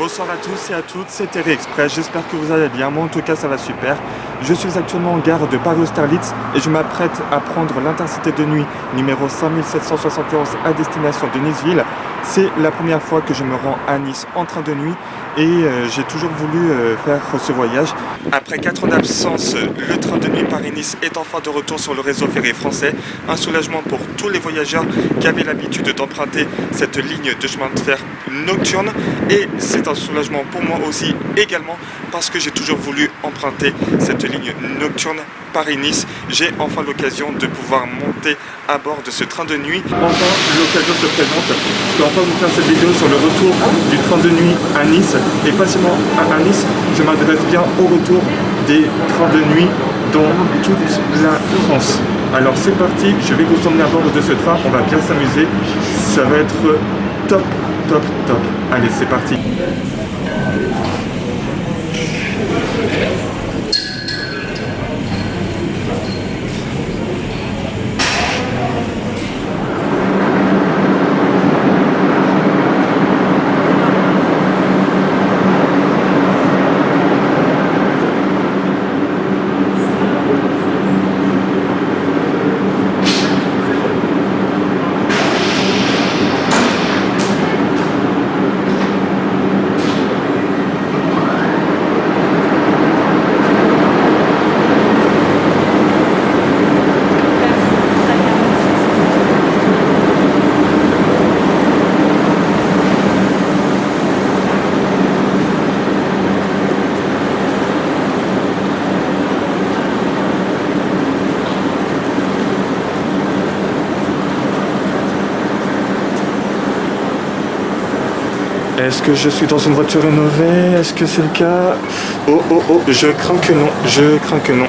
Bonsoir à tous et à toutes, c'est Terry Express, j'espère que vous allez bien, moi en tout cas ça va super. Je suis actuellement en gare de Paris-Austerlitz et je m'apprête à prendre l'intercité de nuit numéro 5771 à destination de Niceville. C'est la première fois que je me rends à Nice en train de nuit et j'ai toujours voulu faire ce voyage. Après 4 ans d'absence, le train de nuit Paris-Nice est enfin de retour sur le réseau ferré français. Un soulagement pour tous les voyageurs qui avaient l'habitude d'emprunter cette ligne de chemin de fer nocturne, et c'est un soulagement pour moi aussi également parce que j'ai toujours voulu emprunter cette ligne nocturne Paris-Nice. J'ai enfin l'occasion de pouvoir monter à bord de ce train de nuit. Enfin l'occasion se présente, je peux enfin vous faire cette vidéo sur le retour du train de nuit à Nice, et pas seulement à Nice, je m'adresse bien au retour des trains de nuit dans toute la France. Alors c'est parti, je vais vous emmener à bord de ce train, on va bien s'amuser, ça va être top, top, top. Allez, c'est parti. Est-ce que je suis dans une voiture rénovée? Est-ce que c'est le cas? Oh, oh, oh, je crains que non, je crains que non.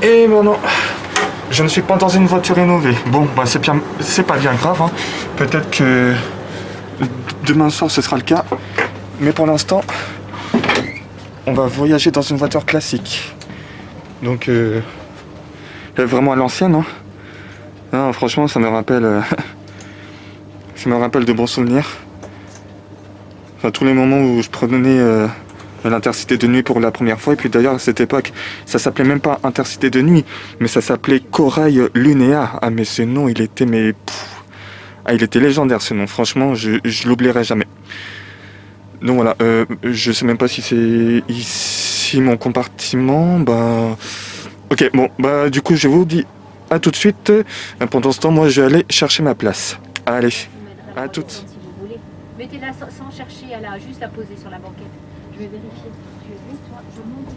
Et ben non, je ne suis pas dans une voiture rénovée. Bon, bah c'est pas bien grave, hein. Peut-être que demain soir ce sera le cas. Mais pour l'instant, on va voyager dans une voiture classique. Donc, vraiment à l'ancienne, hein. Non, franchement, ça me rappelle... Ça me rappelle de bons souvenirs. Enfin, tous les moments où je prenais l'intercité de nuit pour la première fois. Et puis d'ailleurs, à cette époque, ça s'appelait même pas intercité de nuit, mais ça s'appelait Corail Lunéa. Ah, mais ce nom, il était... il était légendaire, ce nom. Franchement, je l'oublierai jamais. Donc voilà, je sais même pas si c'est ici mon compartiment. Bah... Ok, bon, bah du coup, je vous dis à tout de suite. Pendant ce temps, moi, je vais aller chercher ma place. Allez. À toutes. Si vous voulez. Mettez-la sans chercher, elle a juste à poser sur la banquette. Je vais vérifier. Tu es vite, toi, je monte.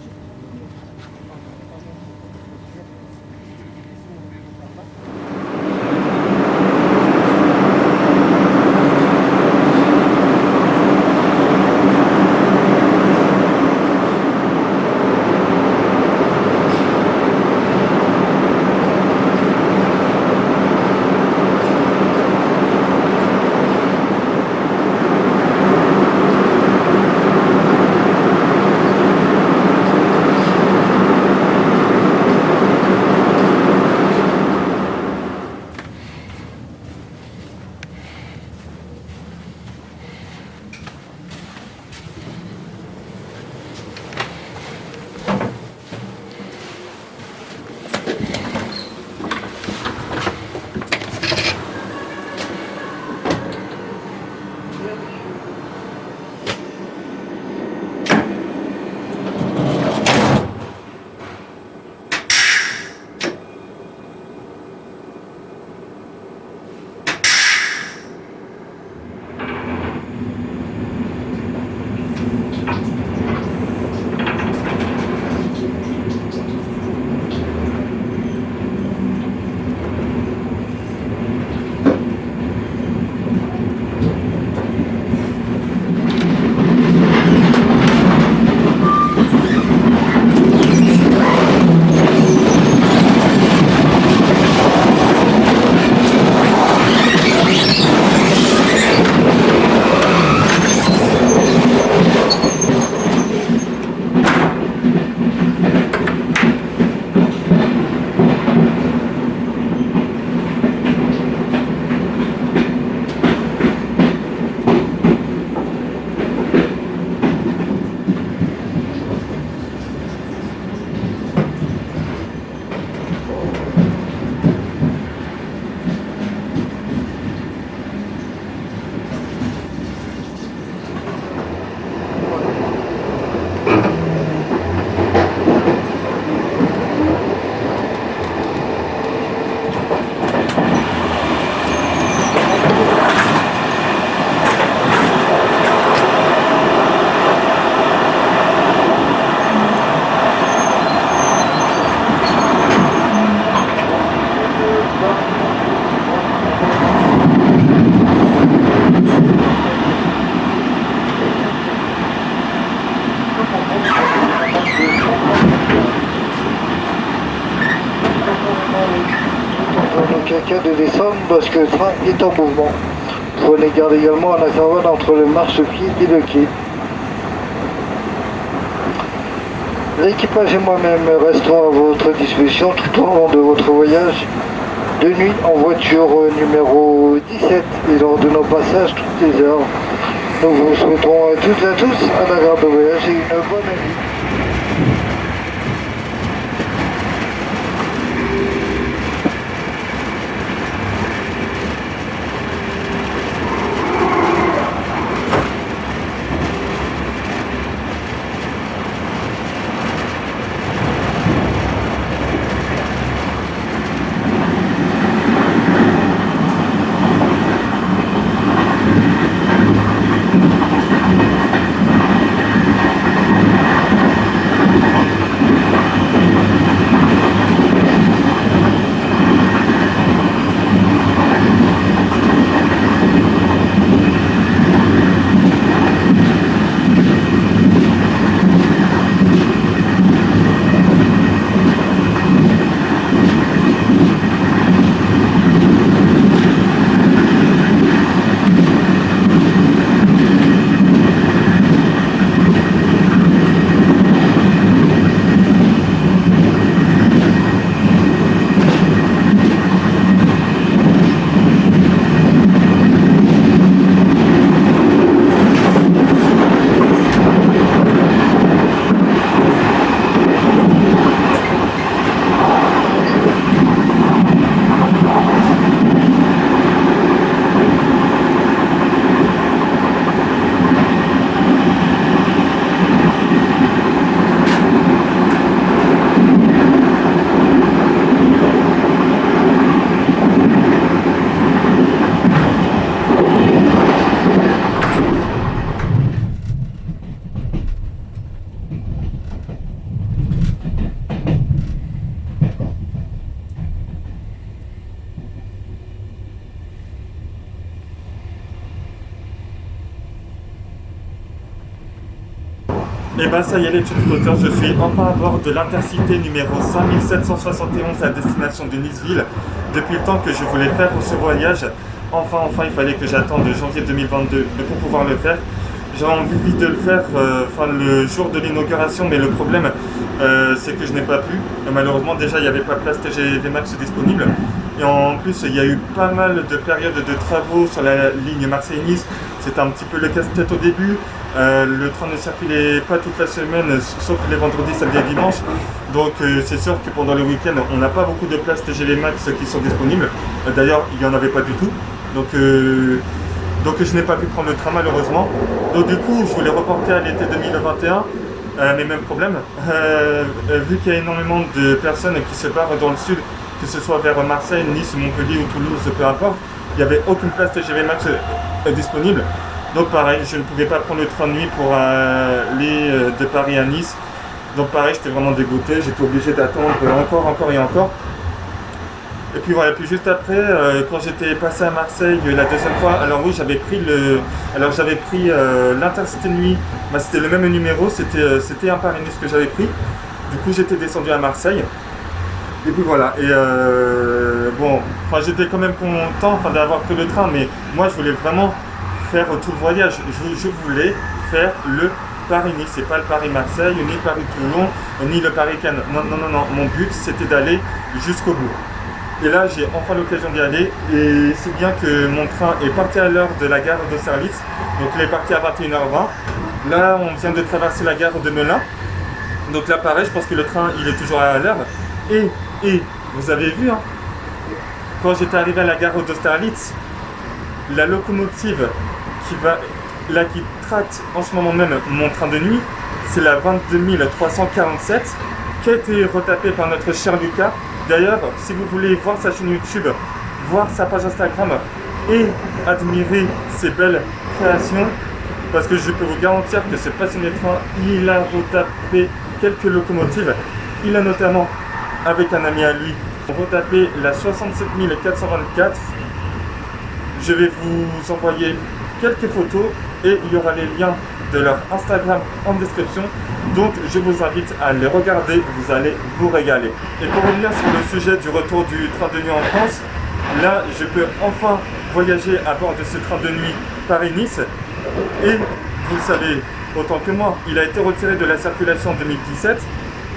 quelqu'un de descendre parce que le train est en mouvement. Prenez garde également à l'intervalle entre le marchepied et le quai. L'équipage et moi-même resterons à votre disposition tout au long de votre voyage de nuit en voiture numéro 17 et lors de nos passages toutes les heures. Nous vous souhaitons à toutes et à tous un agréable voyage et une bonne nuit. Et ben ça y est les tunes, je suis enfin à bord de l'intercité numéro 5771 à destination de Niceville. Depuis le temps que je voulais faire ce voyage, enfin il fallait que j'attende janvier 2022 pour pouvoir le faire. J'ai envie de le faire le jour de l'inauguration, mais le problème c'est que je n'ai pas pu. Malheureusement déjà il n'y avait pas de place TGV Max disponible. Et en plus il y a eu pas mal de périodes de travaux sur la ligne Marseille-Nice. C'était un petit peu le casse-tête au début. Le train ne circulait pas toute la semaine, sauf les vendredis, samedis et dimanches. Donc c'est sûr que pendant le week-end, on n'a pas beaucoup de places TGV Max qui sont disponibles. D'ailleurs, il n'y en avait pas du tout. Donc je n'ai pas pu prendre le train malheureusement. Donc du coup, je voulais reporter à l'été 2021. Mais même problème, vu qu'il y a énormément de personnes qui se barrent dans le sud, que ce soit vers Marseille, Nice, Montpellier ou Toulouse, peu importe, il n'y avait aucune place TGV Max disponible. Donc pareil, je ne pouvais pas prendre le train de nuit pour aller de Paris à Nice. Donc pareil, j'étais vraiment dégoûté, j'étais obligé d'attendre encore et encore. Et puis voilà, puis juste après, quand j'étais passé à Marseille la deuxième fois, alors oui, j'avais pris l'intercité de nuit. Bah, c'était le même numéro, c'était un Paris-Nice que j'avais pris. Du coup, j'étais descendu à Marseille. Et puis voilà, et j'étais quand même content d'avoir que le train, mais moi je voulais vraiment faire tout le voyage. Je voulais faire le Paris-Nice, c'est pas le Paris-Marseille, ni Paris-Toulon, ni le Paris-Cannes. Non, mon but c'était d'aller jusqu'au bout. Et là j'ai enfin l'occasion d'y aller, et c'est bien que mon train est parti à l'heure de la gare d'Austerlitz, donc il est parti à 21h20. Là on vient de traverser la gare de Melun, donc là pareil, je pense que le train il est toujours à l'heure. Et vous avez vu, hein, quand j'étais arrivé à la gare d'Austerlitz, la locomotive qui traite en ce moment même mon train de nuit, c'est la 22347 qui a été retapée par notre cher Lucas. D'ailleurs, si vous voulez voir sa chaîne YouTube, voir sa page Instagram et admirer ses belles créations, parce que je peux vous garantir que ce passionné de train, il a retapé quelques locomotives. Il a notamment, avec un ami à lui, retapé la 67424. Je vais vous envoyer quelques photos et il y aura les liens de leur Instagram en description. Donc je vous invite à les regarder, vous allez vous régaler. Et pour revenir sur le sujet du retour du train de nuit en France, Là, je peux enfin voyager à bord de ce train de nuit Paris-Nice. Et vous le savez autant que moi, il a été retiré de la circulation en 2017.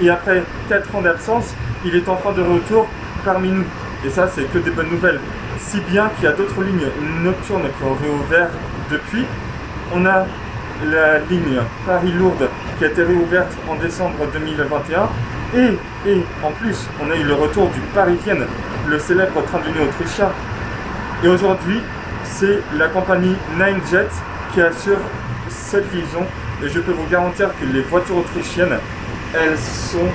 Et après 4 ans d'absence, il est enfin de retour parmi nous. Et ça, c'est que des bonnes nouvelles. Si bien qu'il y a d'autres lignes nocturnes qui ont réouvert depuis. On a la ligne Paris-Lourdes qui a été réouverte en décembre 2021. Et en plus, on a eu le retour du Paris-Vienne, le célèbre train de nuit autrichien. Et aujourd'hui, c'est la compagnie Ninejet qui assure cette liaison. Et je peux vous garantir que les voitures autrichiennes, elles sont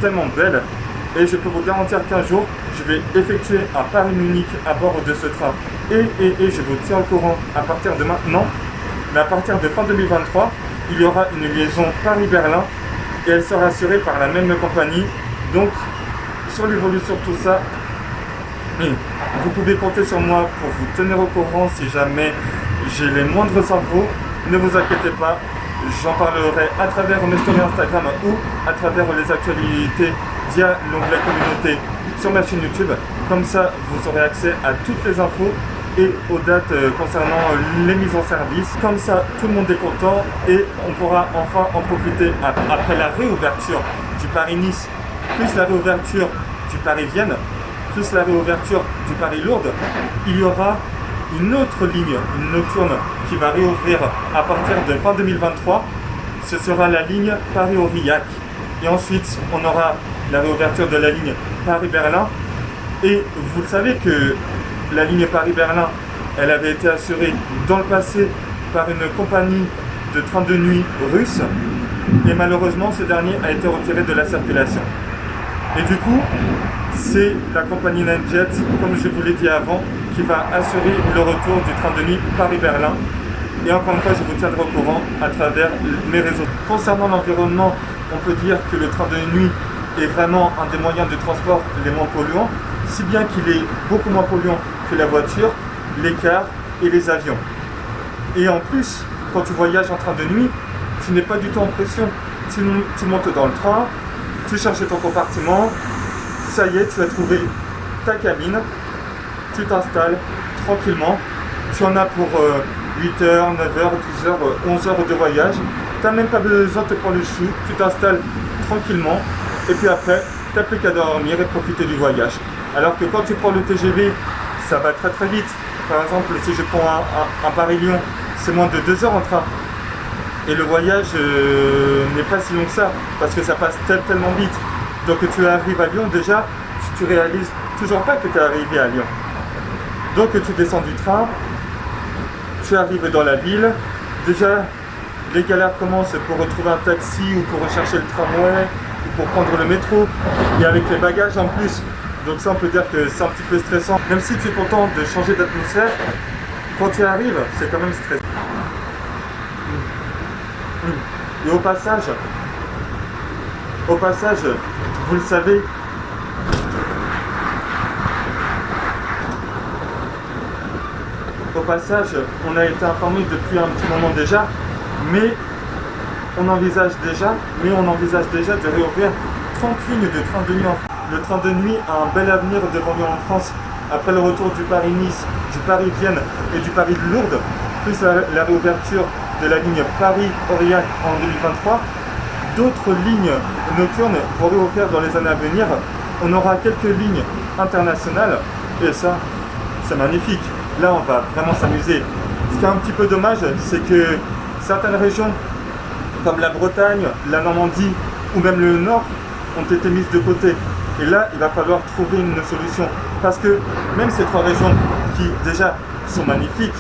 tellement belles. Et je peux vous garantir qu'un jour, je vais effectuer un Paris-Munich à bord de ce train. Et je vous tiens au courant à partir de maintenant. Mais à partir de fin 2023, il y aura une liaison Paris-Berlin. Et elle sera assurée par la même compagnie. Donc, sur l'évolution de tout ça, vous pouvez compter sur moi pour vous tenir au courant si jamais j'ai les moindres infos. Ne vous inquiétez pas, j'en parlerai à travers mes stories Instagram ou à travers les actualités via l'onglet communauté sur ma chaîne YouTube. Comme ça, vous aurez accès à toutes les infos et aux dates concernant les mises en service. Comme ça, tout le monde est content et on pourra enfin en profiter après la réouverture du Paris-Nice, plus la réouverture du Paris-Vienne, plus la réouverture du Paris-Lourdes. Il y aura une autre ligne, une nocturne, qui va réouvrir à partir de fin 2023. Ce sera la ligne Paris-Aurillac. Et ensuite, on aura la réouverture de la ligne Paris-Berlin. Et vous le savez que la ligne Paris-Berlin, elle avait été assurée dans le passé par une compagnie de train de nuit russe. Et malheureusement, ce dernier a été retiré de la circulation. Et du coup, c'est la compagnie Ninejet, comme je vous l'ai dit avant, qui va assurer le retour du train de nuit Paris-Berlin. Et encore une fois, je vous tiendrai au courant à travers mes réseaux. Concernant l'environnement, on peut dire que le train de nuit est vraiment un des moyens de transport les moins polluants, si bien qu'il est beaucoup moins polluant que la voiture, les cars et les avions. Et en plus, quand tu voyages en train de nuit, tu n'es pas du tout en pression. Tu montes dans le train, tu cherches ton compartiment, ça y est, tu as trouvé ta cabine, tu t'installes tranquillement, tu en as pour 8h, 9h, 10h, 11h de voyage, tu n'as même pas besoin de te prendre le chou, tu t'installes tranquillement, et puis après, tu n'as plus qu'à dormir et profiter du voyage. Alors que quand tu prends le TGV, ça va très très vite. Par exemple, si je prends un Paris-Lyon, c'est moins de 2 heures en train. Et le voyage n'est pas si long que ça, parce que ça passe tellement vite. Donc tu arrives à Lyon, déjà, tu réalises toujours pas que tu es arrivé à Lyon. Donc tu descends du train, tu arrives dans la ville, déjà les galères commencent pour retrouver un taxi ou pour rechercher le tramway, ou pour prendre le métro, et avec les bagages en plus. Donc ça, on peut dire que c'est un petit peu stressant. Même si tu es content de changer d'atmosphère, quand tu arrives, c'est quand même stressant. Et au passage, vous le savez, on a été informé depuis un petit moment déjà, mais on envisage déjà de réouvrir 30 lignes de train de nuit en France. Le train de nuit a un bel avenir devant lui en France, après le retour du Paris-Nice, du Paris-Vienne et du Paris-Lourdes, plus la réouverture de la ligne Paris-Aurillac en 2023. D'autres lignes nocturnes vont réouvrir dans les années à venir. On aura quelques lignes internationales, et ça, c'est magnifique. Là, on va vraiment s'amuser. Ce qui est un petit peu dommage, c'est que certaines régions, comme la Bretagne, la Normandie ou même le Nord, ont été mises de côté. Et là, il va falloir trouver une solution. Parce que même ces 3 régions qui déjà sont magnifiques,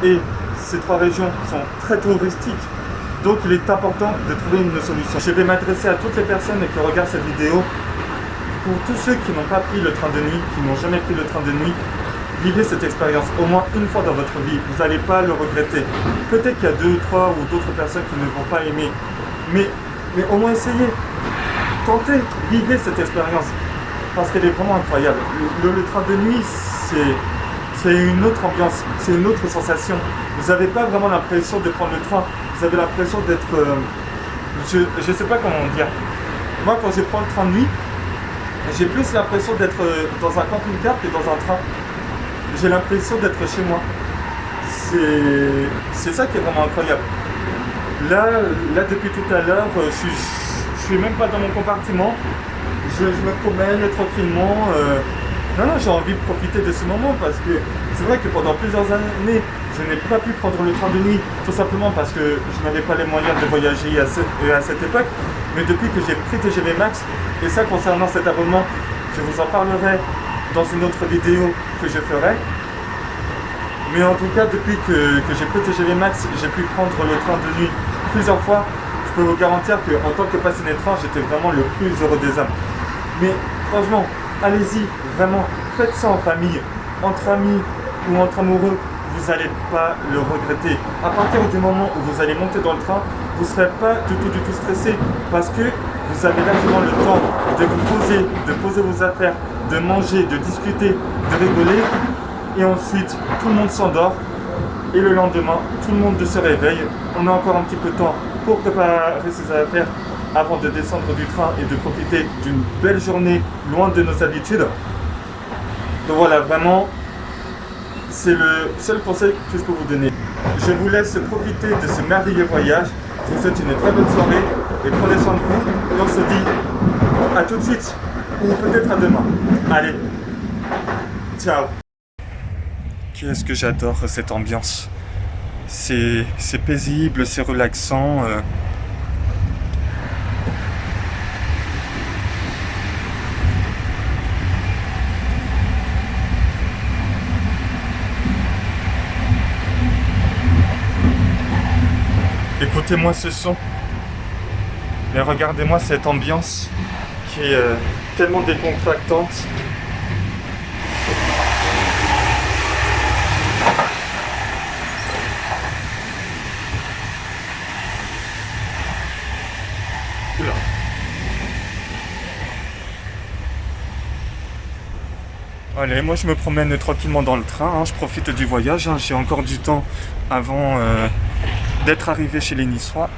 et ces 3 régions sont très touristiques, donc il est important de trouver une solution. Je vais m'adresser à toutes les personnes qui regardent cette vidéo. Pour tous ceux qui n'ont pas pris le train de nuit, qui n'ont jamais pris le train de nuit, vivez cette expérience au moins une fois dans votre vie. Vous n'allez pas le regretter. Peut-être qu'il y a 2 ou 3 ou d'autres personnes qui ne vont pas aimer. Mais au moins essayez. Tentez, vivez cette expérience. Parce qu'elle est vraiment incroyable. Le train de nuit, c'est une autre ambiance, c'est une autre sensation. Vous n'avez pas vraiment l'impression de prendre le train. Vous avez l'impression d'être... je ne sais pas comment dire. Moi, quand je prends le train de nuit, J'ai plus l'impression d'être dans un camping-car que dans un train. J'ai l'impression d'être chez moi. C'est ça qui est vraiment incroyable. Là depuis tout à l'heure, je suis même pas dans mon compartiment. Je me promène tranquillement. Non, j'ai envie de profiter de ce moment parce que c'est vrai que pendant plusieurs années, je n'ai pas pu prendre le train de nuit, tout simplement parce que je n'avais pas les moyens de voyager à cette époque. Mais depuis que j'ai pris TGV Max, et ça concernant cet abonnement, je vous en parlerai dans une autre vidéo que je ferai. Mais en tout cas, depuis que j'ai pris TGV Max, j'ai pu prendre le train de nuit plusieurs fois. Je peux vous garantir qu'en tant que passionné de train, j'étais vraiment le plus heureux des hommes. Mais franchement, allez-y, vraiment, faites ça en famille, entre amis ou entre amoureux, vous n'allez pas le regretter. À partir du moment où vous allez monter dans le train, vous ne serez pas du tout stressé parce que vous avez largement le temps de vous poser, de poser vos affaires, de manger, de discuter, de rigoler. Et ensuite, tout le monde s'endort. Et le lendemain, tout le monde se réveille. On a encore un petit peu de temps pour préparer ses affaires avant de descendre du train et de profiter d'une belle journée loin de nos habitudes. Donc voilà, vraiment, c'est le seul conseil que je peux vous donner. Je vous laisse profiter de ce merveilleux voyage. Je vous souhaite une très bonne soirée et prenez soin de vous. Et on se dit à tout de suite ou peut-être à demain. Allez, ciao. Qu'est-ce que j'adore cette ambiance. C'est paisible, c'est relaxant. Écoutez-moi ce son. Mais regardez-moi cette ambiance qui est tellement décontractante. Oula. Allez, moi je me promène tranquillement dans le train, hein, je profite du voyage, hein, j'ai encore du temps avant d'être arrivé chez les Niçois.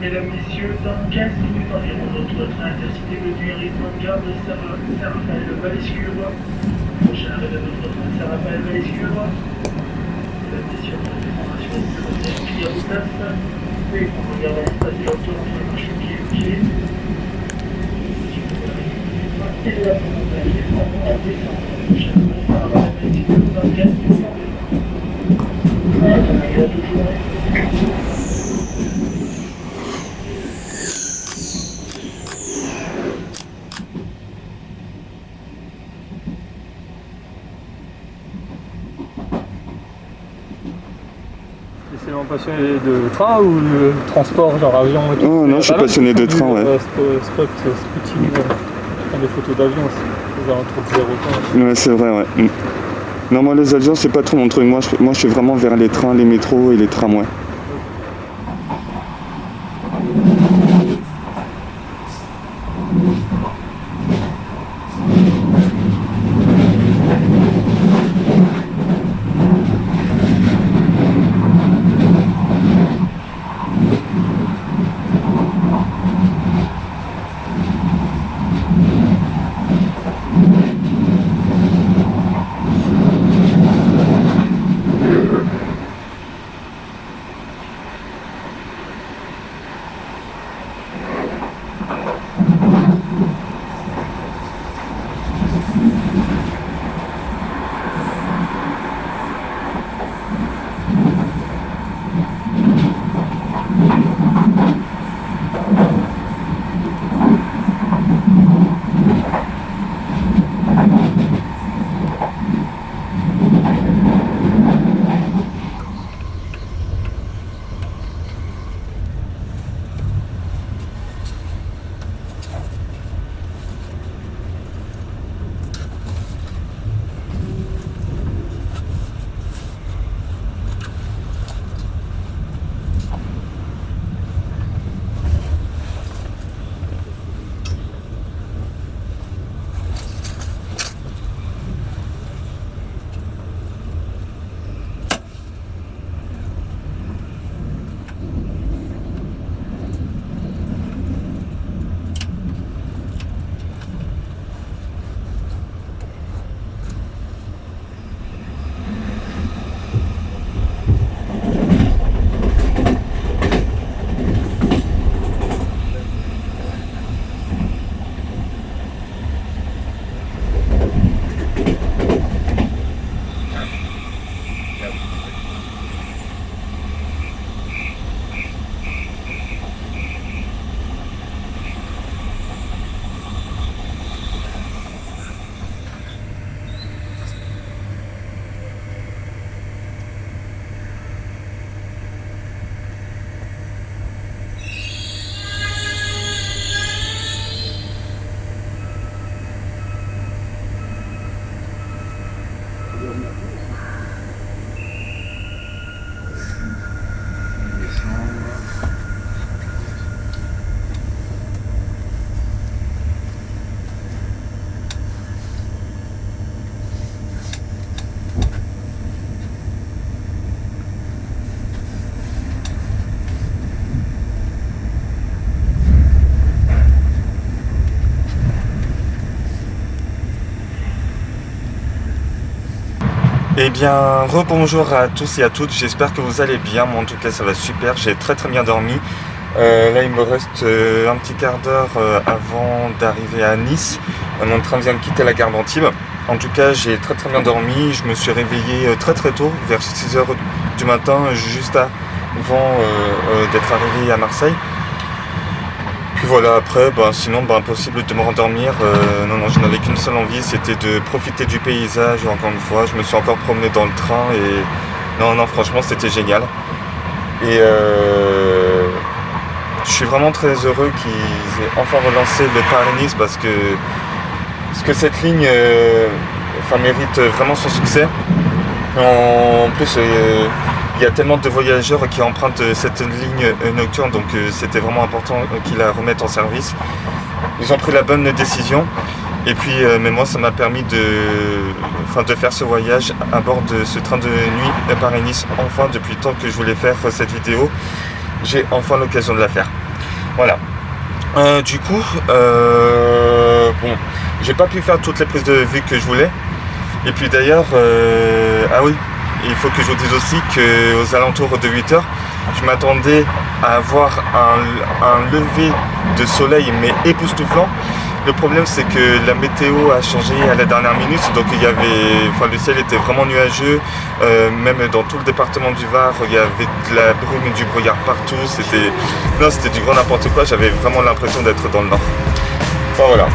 Mesdames, Messieurs, dans 15 minutes environ, notre train intercité de nuit en rythme de gare de Saint-Raphaël-Valescure. Prochain arrêt de notre train Saint-Raphaël-Valescure. Mesdames, Messieurs, notre information est de à vos places. Et on regarde l'espace de l'auto entre le marché pied et pied. Et de la frontalier, on va descendre. Prochain arrêt Saint-Raphaël-Valescure dans 15 minutes environ. Agréable journée. C'est vraiment passionné de train ou de transport, genre avion et tout? Oh non, je suis passionné de train, ouais. Spotting, des photos d'avion aussi, aux alentours de 0 temps. Ouais, c'est vrai, ouais. Non, moi les avions, c'est pas trop mon truc. Moi, je suis vraiment vers les trains, les métros et les tramways. Eh bien, rebonjour à tous et à toutes, j'espère que vous allez bien, moi en tout cas ça va super, j'ai très bien dormi. Là il me reste un petit quart d'heure avant d'arriver à Nice. Mon train vient de quitter la gare d'Antibes. En tout cas j'ai très bien dormi, je me suis réveillé très tôt, vers 6h du matin, juste avant d'être arrivé à Marseille. Puis voilà, après, sinon, impossible de me rendormir. Non, je n'avais qu'une seule envie, c'était de profiter du paysage, encore une fois. Je me suis encore promené dans le train et... Non, franchement, c'était génial. Et je suis vraiment très heureux qu'ils aient enfin relancé le Paris-Nice parce que cette ligne mérite vraiment son succès. En plus, il y a tellement de voyageurs qui empruntent cette ligne nocturne, donc c'était vraiment important qu'ils la remettent en service. Ils ont pris la bonne décision. Et puis, mais moi, ça m'a permis de faire ce voyage à bord de ce train de nuit Paris-Nice. Enfin, depuis le temps que je voulais faire cette vidéo, j'ai enfin l'occasion de la faire. Voilà. Du coup, bon, j'ai pas pu faire toutes les prises de vue que je voulais. Et puis d'ailleurs, ah oui, il faut que je vous dise aussi qu'aux alentours de 8h, je m'attendais à avoir un lever de soleil mais époustouflant. Le problème c'est que la météo a changé à la dernière minute, donc le ciel était vraiment nuageux, même dans tout le département du Var, il y avait de la brume et du brouillard partout, c'était du grand n'importe quoi, j'avais vraiment l'impression d'être dans le nord. Enfin, voilà.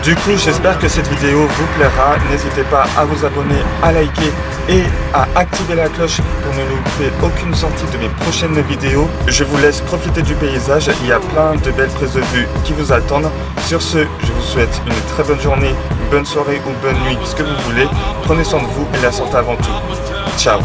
Du coup, j'espère que cette vidéo vous plaira. N'hésitez pas à vous abonner, à liker et à activer la cloche pour ne louper aucune sortie de mes prochaines vidéos. Je vous laisse profiter du paysage. Il y a plein de belles prises de vue qui vous attendent. Sur ce, je vous souhaite une très bonne journée, bonne soirée ou bonne nuit, ce que vous voulez. Prenez soin de vous et la santé avant tout. Ciao.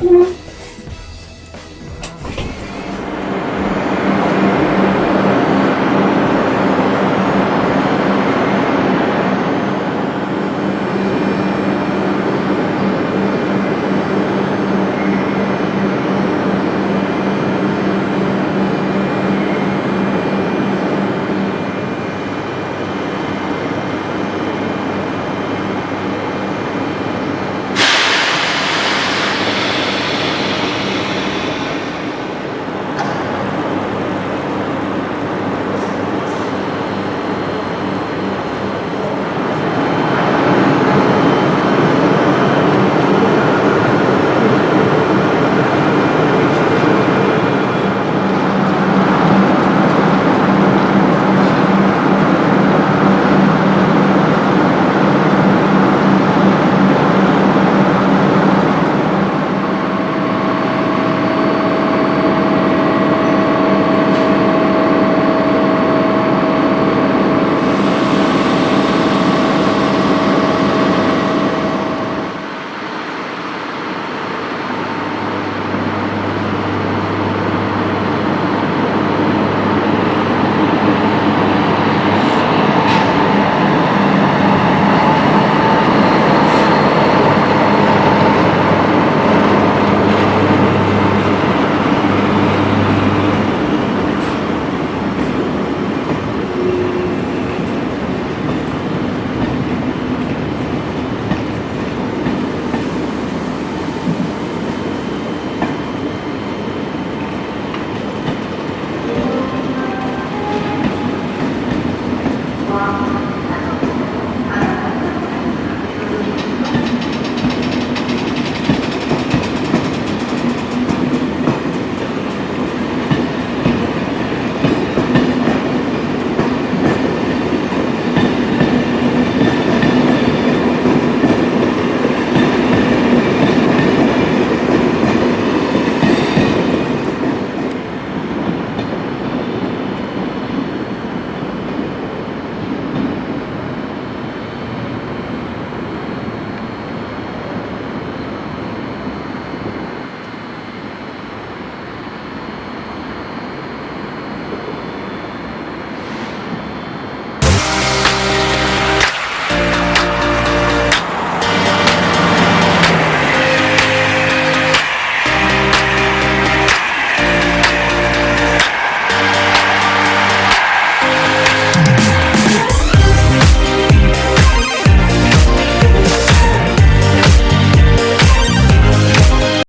Mmh.